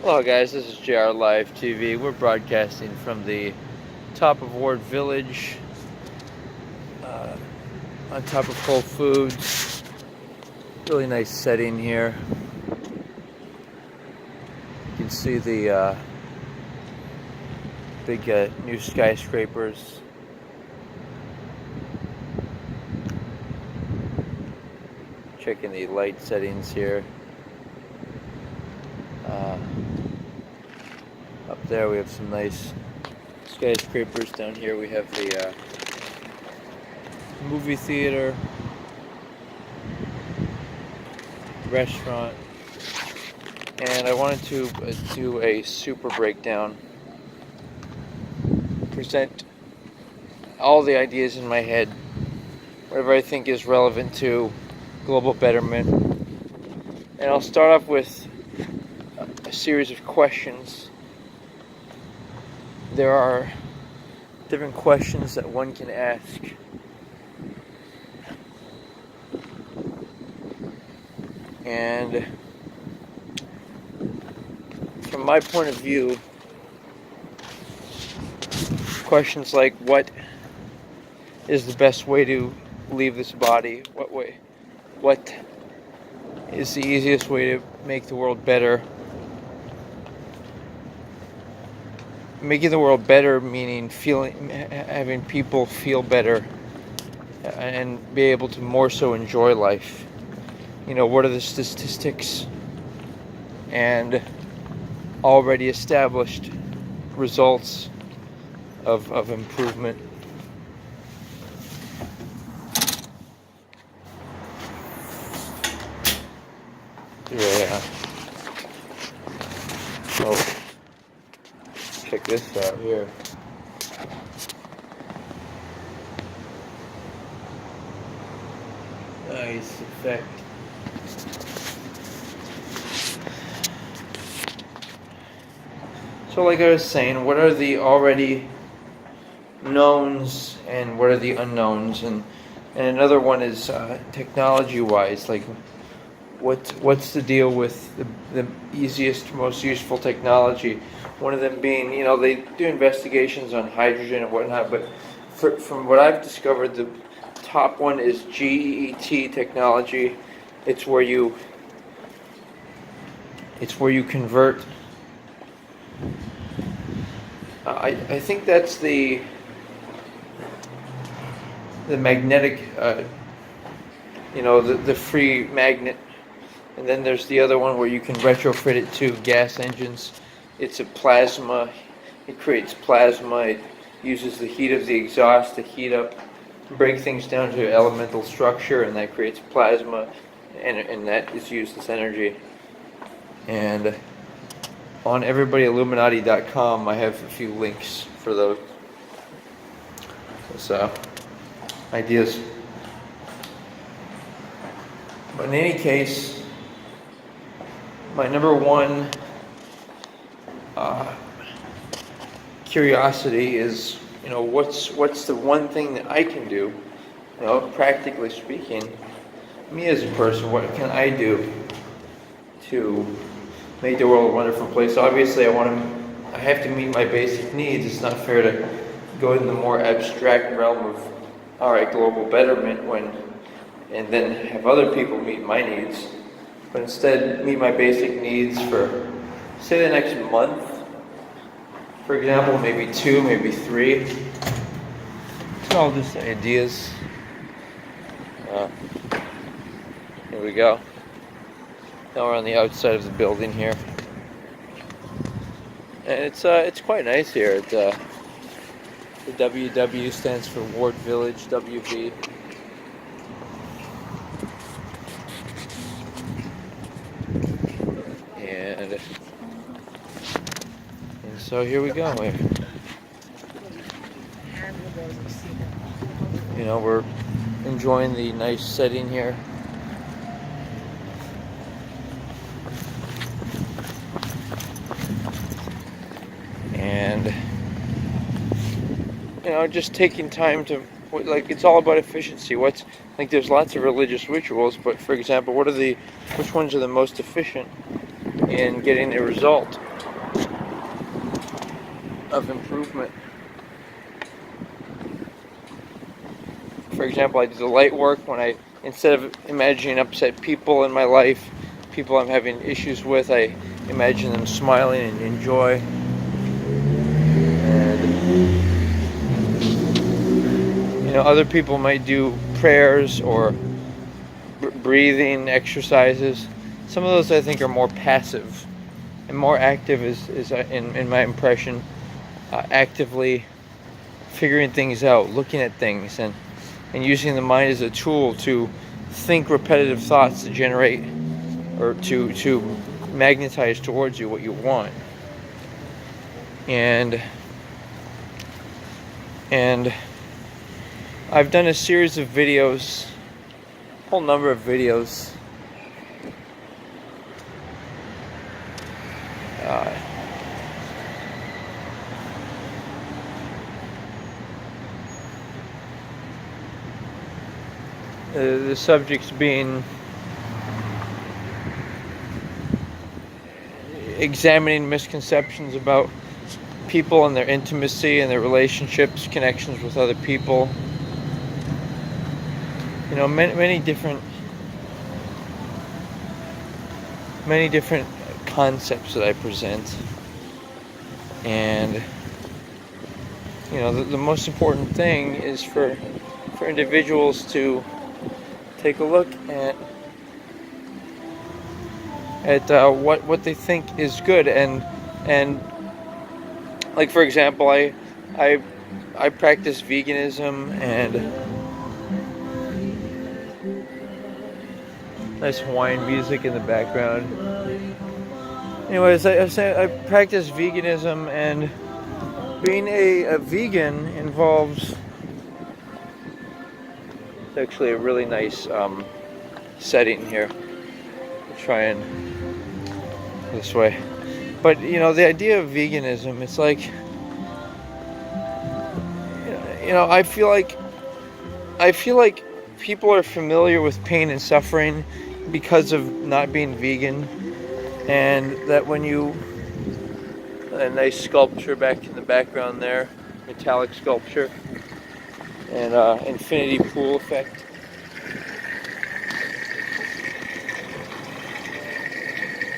Hello guys, this is JR Live TV. We're broadcasting from the top of Ward Village, on top of Whole Foods. Really nice setting here. You can see the big new skyscrapers. Checking the light settings here. Up there we have some nice skyscrapers. Down here we have the movie theater, restaurant, and I wanted to do a super breakdown, present all the ideas in my head, whatever I think is relevant to global betterment. And I'll start off with a series of questions. There are different questions that one can ask. And from my point of view, questions like, what is the best way to leave this body? What is the easiest way to make the world better? Making the world better meaning having people feel better and be able to more so enjoy life. You know, what are the statistics and already established results of improvement? Yeah. Oh. Check this out here. Nice effect. So like I was saying, what are the already knowns and what are the unknowns? And another one is technology-wise, like what's the deal with the easiest, most useful technology? One of them being, you know, they do investigations on hydrogen and whatnot, but from what I've discovered, the top one is GET technology. It's where you convert. I think that's the magnetic, the free magnet. And then there's the other one where you can retrofit it to gas engines. It's a plasma. It creates plasma. It uses the heat of the exhaust to heat up, break things down to elemental structure, and that creates plasma, and that is used as energy. And on everybodyilluminati.com, I have a few links for those ideas. But in any case, my number one curiosity is, what's the one thing that I can do, practically speaking, me as a person, what can I do to make the world a wonderful place? Obviously, I have to meet my basic needs. It's not fair to go in the more abstract realm of, all right, global betterment, and then have other people meet my needs. But instead, meet my basic needs for, say, the next month. For example, maybe 2, maybe 3. It's all just ideas. Here we go. Now we're on the outside of the building here, and it's quite nice here. The WW stands for Ward Village, WV. And so here we go. We're enjoying the nice setting here. And just taking time to, it's all about efficiency. There's lots of religious rituals, but for example, which ones are the most efficient in getting a result? of improvement. For example, I do the light work when I, instead of imagining upset people in my life, people I'm having issues with, I imagine them smiling and in joy. And other people might do prayers or breathing exercises. Some of those I think are more passive, and more active is in my impression, actively figuring things out, looking at things, and using the mind as a tool to think repetitive thoughts to generate or to magnetize towards you what you want. And I've done a series of videos, a whole number of videos, the subjects being examining misconceptions about people and their intimacy and their relationships, connections with other people. Many different concepts that I present. And the most important thing is for individuals to take a look at what they think is good, and like, for example, I practice veganism, and nice Hawaiian music in the background. Anyways, I practice veganism, and being a vegan involves, it's actually a really nice setting here. I'll try and this way. But the idea of veganism, it's like, I feel like people are familiar with pain and suffering because of not being vegan, and that when a nice sculpture back in the background there, metallic sculpture, and infinity pool effect.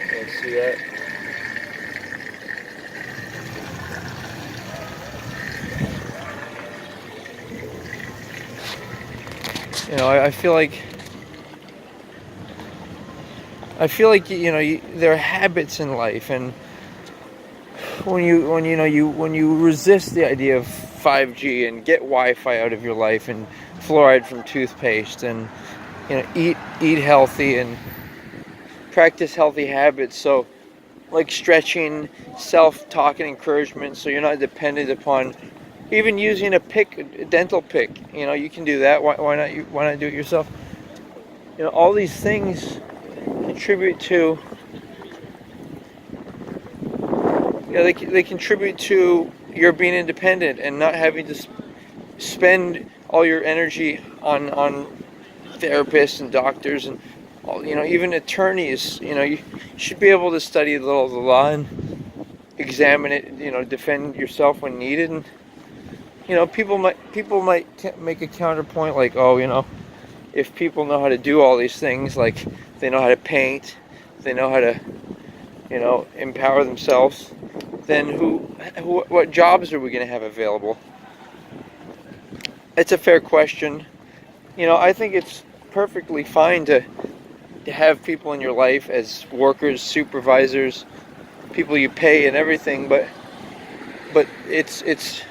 Can't see that. I feel like there are habits in life, and when you resist the idea of 5G and get Wi-Fi out of your life, and fluoride from toothpaste, and eat healthy and practice healthy habits, so like stretching, self-talk and encouragement, so you're not dependent upon even using a dental pick. You can do that. Why not do it yourself? All these things contribute to, they contribute to your being independent and not having to spend all your energy on therapists and doctors and even attorneys. You should be able to study a little of the law and examine it, defend yourself when needed. And people might make a counterpoint like, if people know how to do all these things, like they know how to paint, they know how to, empower themselves, then what jobs are we going to have available? It's a fair question. I think it's perfectly fine to have people in your life as workers, supervisors, people you pay and everything, but it's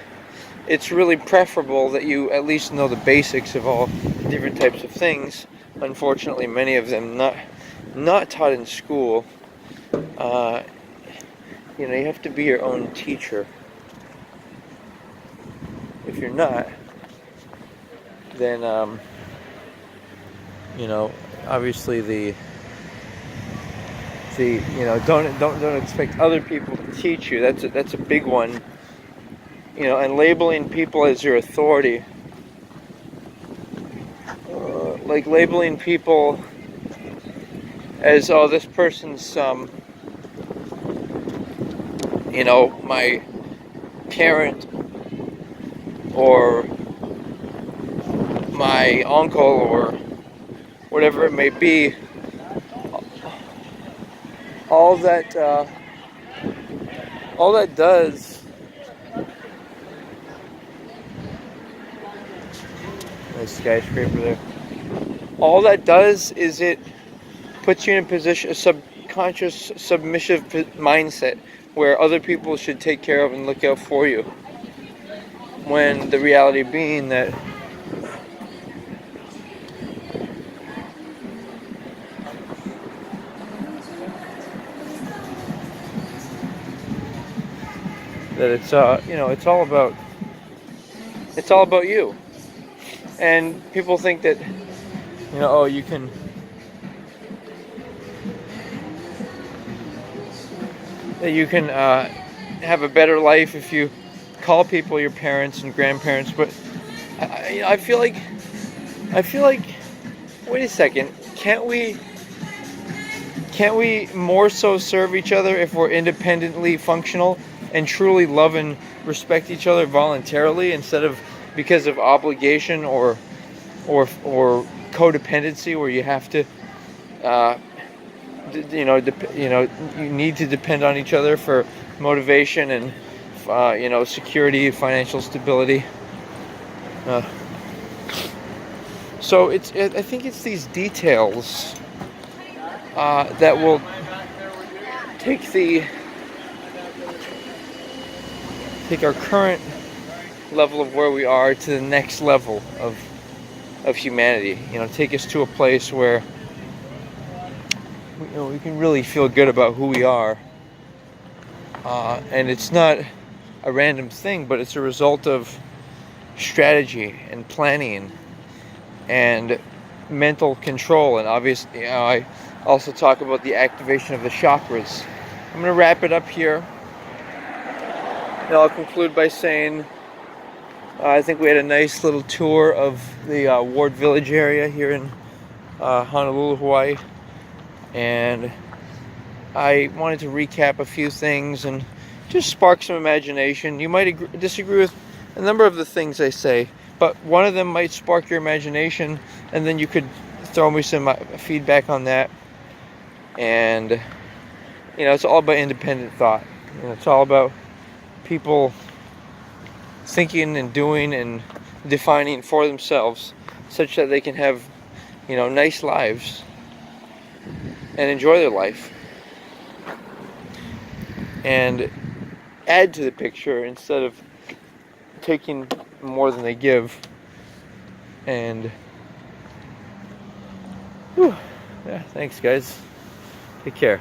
really preferable that you at least know the basics of all different types of things. Unfortunately, many of them not taught in school. You have to be your own teacher. If you're not, then obviously the don't expect other people to teach you. That's a big one. And labeling people as your authority, like labeling people as, this person's parent or my uncle or whatever it may be, all that does, nice skyscraper there. All that does is it puts you in a position, a subconscious, submissive mindset where other people should take care of and look out for you. When the reality being that it's it's all about you. And people think that oh, you can have a better life if you call people your parents and grandparents, but I feel like wait a second, can't we more so serve each other if we're independently functional and truly love and respect each other voluntarily instead of because of obligation or codependency where you have to you need to depend on each other for motivation and security, financial stability. So I think it's these details that will take our current level of where we are to the next level of humanity. Take us to a place where we can really feel good about who we are. And it's not a random thing, but it's a result of strategy and planning and mental control. And obviously, I also talk about the activation of the chakras. I'm going to wrap it up here. And I'll conclude by saying I think we had a nice little tour of the Ward Village area here in Honolulu, Hawaii. And I wanted to recap a few things and just spark some imagination. You might disagree with a number of the things I say, but one of them might spark your imagination, and then you could throw me some feedback on that. And it's all about independent thought. It's all about people thinking and doing and defining for themselves such that they can have nice lives and enjoy their life and add to the picture instead of taking more than they give. And yeah, thanks guys, take care.